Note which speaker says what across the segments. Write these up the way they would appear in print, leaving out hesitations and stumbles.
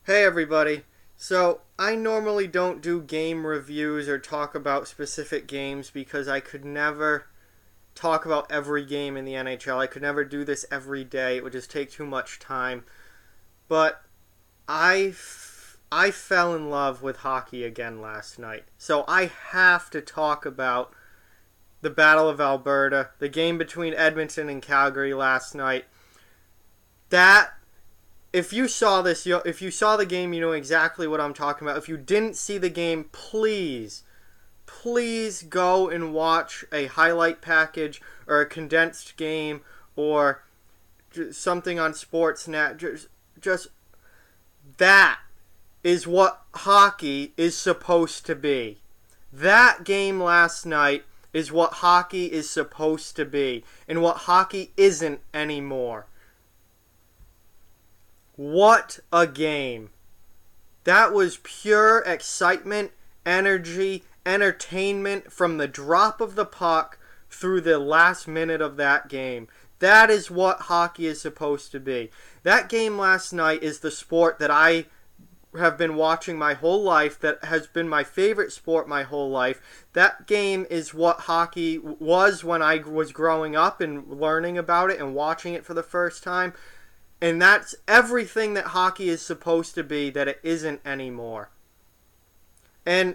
Speaker 1: Hey everybody. So, I normally don't do game reviews or talk about specific games because I could never talk about every game in the NHL. I could never do this every day. It would just take too much time. But I fell in love with hockey again last night. So, I have to talk about the Battle of Alberta, the game between Edmonton and Calgary last night. That if you saw this, if you saw the game, you know exactly what I'm talking about. If you didn't see the game, please go and watch a highlight package or a condensed game or something on Sportsnet. Just that is what hockey is supposed to be. That game last night is what hockey is supposed to be, and what hockey isn't anymore. What a game. That was pure excitement, energy, entertainment from the drop of the puck through the last minute of that game. That is what hockey is supposed to be. That game last night is the sport that I have been watching my whole life, that has been my favorite sport my whole life. That game is what hockey was when I was growing up and learning about it and watching it for the first time. And that's everything that hockey is supposed to be that it isn't anymore. And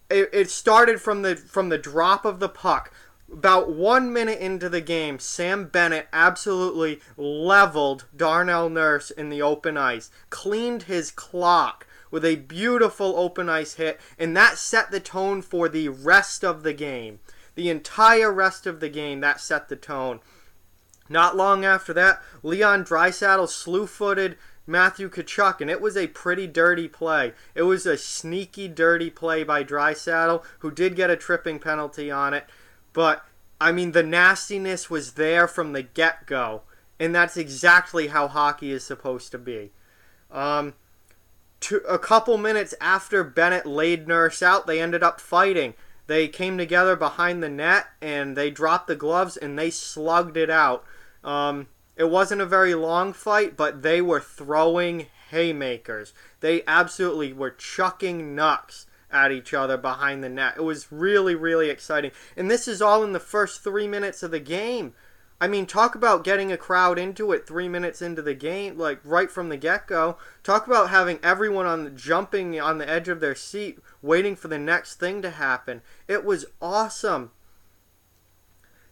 Speaker 1: it started from the drop of the puck. About 1 minute into the game, Sam Bennett absolutely leveled Darnell Nurse in the open ice, cleaned his clock with a beautiful open ice hit, and that set the tone for the rest of the game. The entire rest of the game, that set the tone. Not long after that, Leon Draisaitl slew-footed Matthew Tkachuk, and it was a pretty dirty play. It was a sneaky, dirty play by Draisaitl, who did get a tripping penalty on it. But, I mean, the nastiness was there from the get-go, and that's exactly how hockey is supposed to be. A couple minutes after Bennett laid Nurse out, they ended up fighting. They came together behind the net, and they dropped the gloves, and they slugged it out. It wasn't a very long fight, but they were throwing haymakers. They absolutely were chucking knucks at each other behind the net. It was really, really exciting. And this is all in the first 3 minutes of the game. I mean, talk about getting a crowd into it 3 minutes into the game, like right from the get-go. Talk about having everyone jumping on the edge of their seat, waiting for the next thing to happen. It was awesome.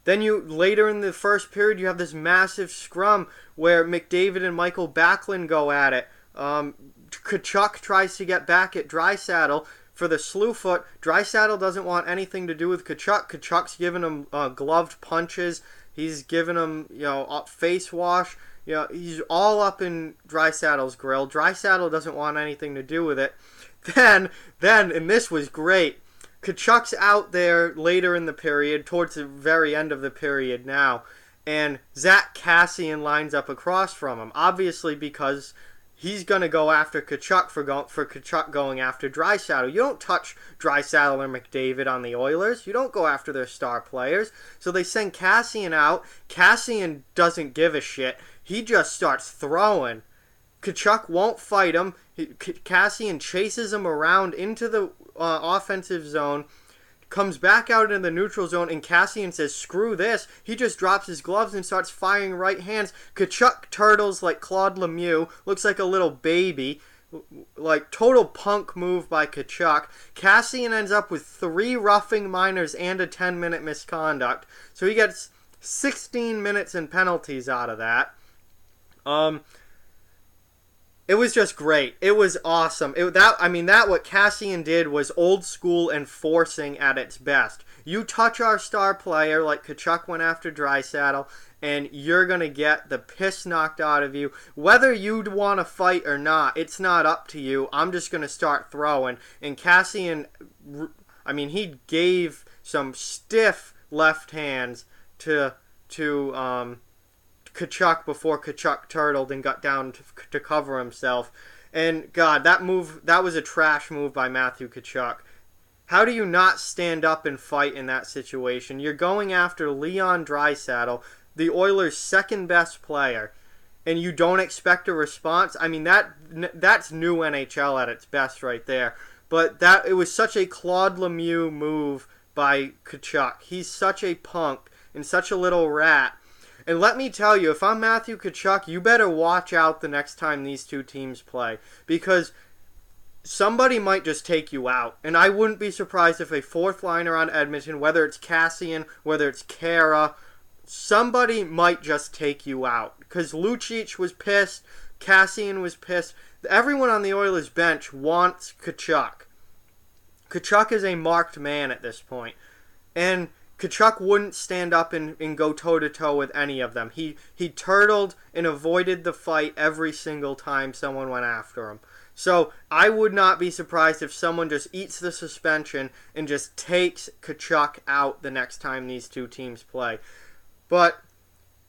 Speaker 1: Then later in the first period, you have this massive scrum where McDavid and Michael Backlund go at it. Tkachuk tries to get back at Draisaitl for the slew foot. Draisaitl doesn't want anything to do with Tkachuk. Tkachuk's giving him gloved punches. He's giving him, face wash. He's all up in Draisaitl's grill. Draisaitl doesn't want anything to do with it. Then, and this was great, Tkachuk's out there later in the period, towards the very end of the period now, and Zach Kassian lines up across from him, obviously because he's going to go after Tkachuk for Tkachuk going after Draisaitl. You don't touch Draisaitl or McDavid on the Oilers. You don't go after their star players. So they send Kassian out. Kassian doesn't give a shit. He just starts throwing. Tkachuk won't fight him. Kassian chases him around into the offensive zone, comes back out into the neutral zone, and Kassian says, screw this. He just drops his gloves and starts firing right hands. Tkachuk turtles like Claude Lemieux, looks like a little baby. Like, total punk move by Tkachuk. Kassian ends up with 3 roughing minors and a 10-minute misconduct. So he gets 16 minutes and penalties out of that. It was just great. It was awesome. What Kassian did was old school enforcing at its best. You touch our star player like Tkachuk went after Draisaitl, and you're going to get the piss knocked out of you. Whether you'd want to fight or not, it's not up to you. I'm just going to start throwing. And Kassian, he gave some stiff left hands to Tkachuk before Tkachuk turtled and got down to cover himself. And God, that was a trash move by Matthew Tkachuk. How do you not stand up and fight in that situation? You're going after Leon Draisaitl, the Oilers' second best player, and you don't expect a response, I mean, that's new NHL at its best right there. But it was such a Claude Lemieux move by Tkachuk. He's such a punk and such a little rat. And let me tell you, if I'm Matthew Tkachuk, you better watch out the next time these two teams play, because somebody might just take you out. And I wouldn't be surprised if a fourth liner on Edmonton, whether it's Cassian, whether it's Kara, somebody might just take you out. Because Lucic was pissed, Cassian was pissed. Everyone on the Oilers bench wants Tkachuk. Tkachuk is a marked man at this point. And Tkachuk wouldn't stand up and go toe-to-toe with any of them. He turtled and avoided the fight every single time someone went after him. So I would not be surprised if someone just eats the suspension and just takes Tkachuk out the next time these two teams play. But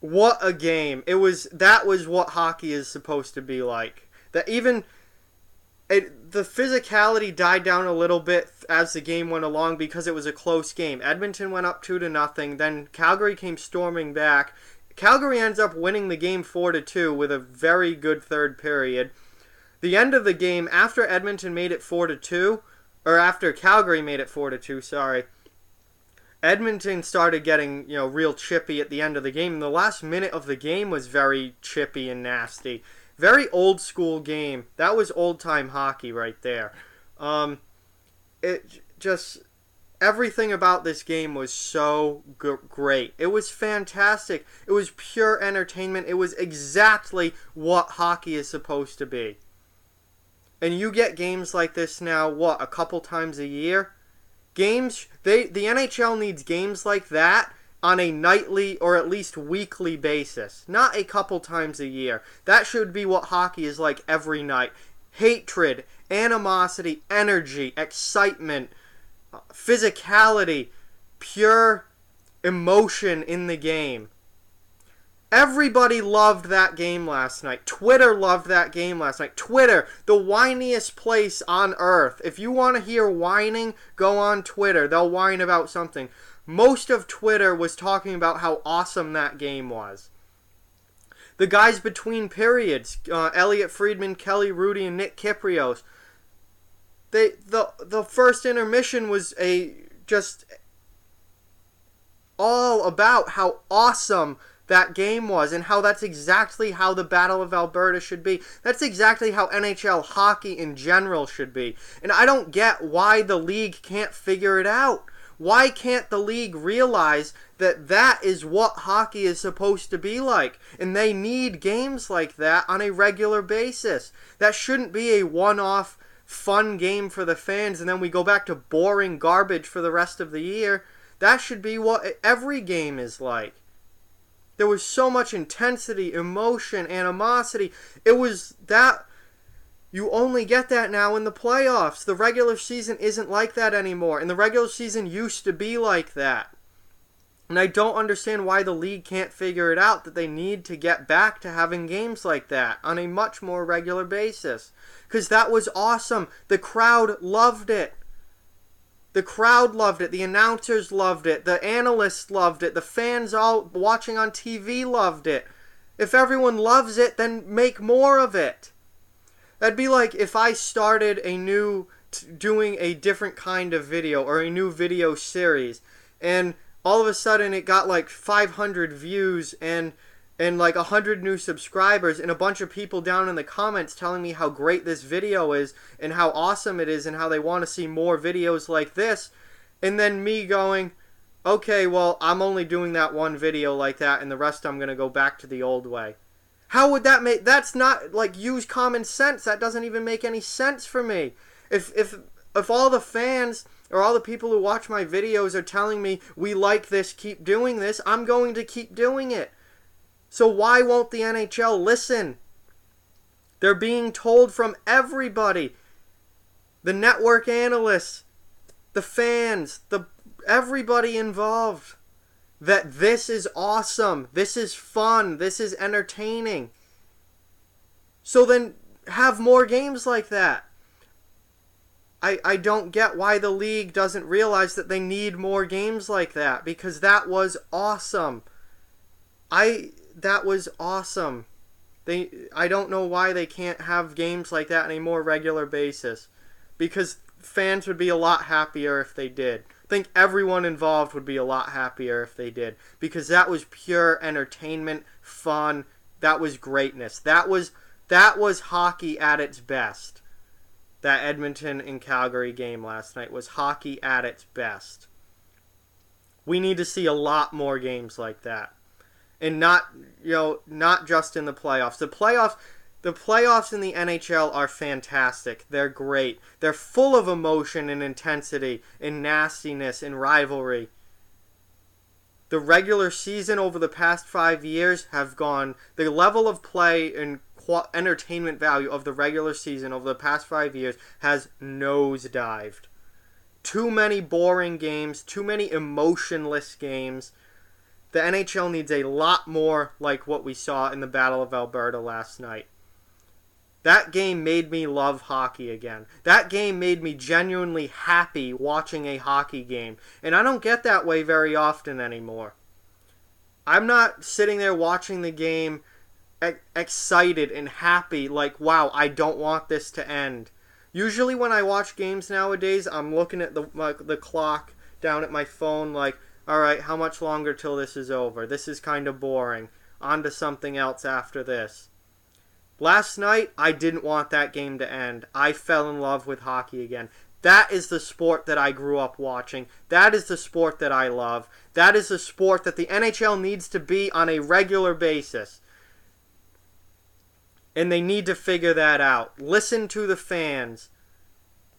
Speaker 1: what a game. That was what hockey is supposed to be like. The physicality died down a little bit as the game went along because it was a close game. Edmonton went up 2-0, then Calgary came storming back. Calgary ends up winning the game 4-2 with a very good third period. The end of the game, after Edmonton made it 4-2, or after Calgary made it 4-2, sorry, Edmonton started getting, real chippy at the end of the game. And the last minute of the game was very chippy and nasty. Very old school game. That was old time hockey right there. Everything about this game was so great. It was fantastic. It was pure entertainment. It was exactly what hockey is supposed to be. And you get games like this now, a couple times a year? The NHL needs games like that on a nightly or at least weekly basis, not a couple times a year. That should be what hockey is like every night. Hatred, animosity, energy, excitement, physicality, pure emotion in the game. Everybody loved that game last night. Twitter loved that game last night. Twitter, the whiniest place on earth. If you want to hear whining, go on Twitter. They'll whine about something. Most of Twitter was talking about how awesome that game was. The guys between periods, Elliot Friedman, Kelly Rudy, and Nick Kyprios, the first intermission was just all about how awesome that game was, and how that's exactly how the Battle of Alberta should be. That's exactly how NHL hockey in general should be. And I don't get why the league can't figure it out. Why can't the league realize that that is what hockey is supposed to be like? And they need games like that on a regular basis. That shouldn't be a one-off fun game for the fans and then we go back to boring garbage for the rest of the year. That should be what every game is like. There was so much intensity, emotion, animosity. It was that... You only get that now in the playoffs. The regular season isn't like that anymore. And the regular season used to be like that. And I don't understand why the league can't figure it out, that they need to get back to having games like that on a much more regular basis. Because that was awesome. The crowd loved it. The crowd loved it. The announcers loved it. The analysts loved it. The fans all watching on TV loved it. If everyone loves it, then make more of it. That'd be like if I started doing a different kind of video or a new video series, and all of a sudden it got like 500 views and like 100 new subscribers and a bunch of people down in the comments telling me how great this video is and how awesome it is and how they want to see more videos like this, and then me going, okay, well, I'm only doing that one video like that and the rest I'm going to go back to the old way. How would that make... That's not, use common sense. That doesn't even make any sense for me. If all the fans or all the people who watch my videos are telling me, we like this, keep doing this, I'm going to keep doing it. So why won't the NHL listen? They're being told from everybody. The network analysts, the fans, everybody involved, that this is awesome, this is fun, this is entertaining. So then have more games like that. I don't get why the league doesn't realize that they need more games like that, because that was awesome. That was awesome. I don't know why they can't have games like that on a more regular basis, because fans would be a lot happier if they did. I think everyone involved would be a lot happier if they did, because that was pure entertainment, fun. That was greatness. That was hockey at its best. That Edmonton and Calgary game last night was hockey at its best. We need to see a lot more games like that. And not just in the playoffs. The playoffs in the NHL are fantastic. They're great. They're full of emotion and intensity and nastiness and rivalry. The regular season over the past 5 years have gone, the level of play and entertainment value of the regular season over the past 5 years has nosedived. Too many boring games, too many emotionless games. The NHL needs a lot more like what we saw in the Battle of Alberta last night. That game made me love hockey again. That game made me genuinely happy watching a hockey game. And I don't get that way very often anymore. I'm not sitting there watching the game excited and happy like, wow, I don't want this to end. Usually when I watch games nowadays, I'm looking at the clock down at my phone like, all right, how much longer till this is over? This is kind of boring. On to something else after this. Last night, I didn't want that game to end. I fell in love with hockey again. That is the sport that I grew up watching. That is the sport that I love. That is the sport that the NHL needs to be on a regular basis. And they need to figure that out. Listen to the fans.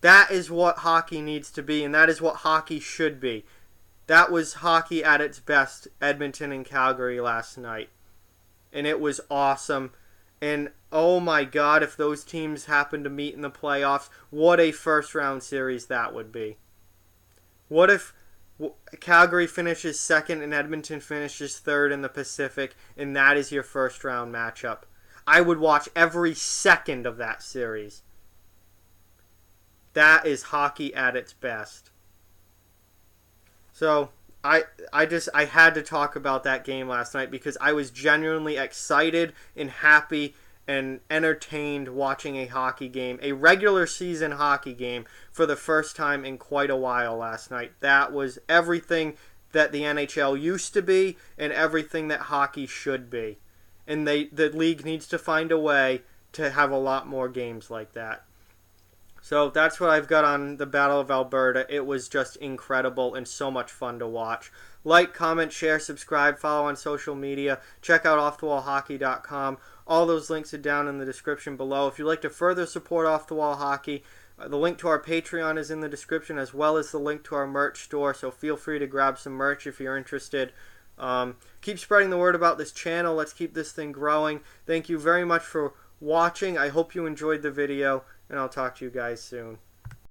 Speaker 1: That is what hockey needs to be, and that is what hockey should be. That was hockey at its best, Edmonton and Calgary last night. And it was awesome. And oh my God, if those teams happen to meet in the playoffs, what a first round series that would be. What if Calgary finishes second and Edmonton finishes third in the Pacific, and that is your first round matchup? I would watch every second of that series. That is hockey at its best. So I had to talk about that game last night because I was genuinely excited and happy and entertained watching a hockey game, a regular season hockey game, for the first time in quite a while last night. That was everything that the NHL used to be and everything that hockey should be. And the league needs to find a way to have a lot more games like that. So that's what I've got on the Battle of Alberta. It was just incredible and so much fun to watch. Like, comment, share, subscribe, follow on social media. Check out offthewallhockey.com. All those links are down in the description below. If you'd like to further support Off the Wall Hockey, the link to our Patreon is in the description, as well as the link to our merch store. So feel free to grab some merch if you're interested. Keep spreading the word about this channel. Let's keep this thing growing. Thank you very much for watching. I hope you enjoyed the video, and I'll talk to you guys soon.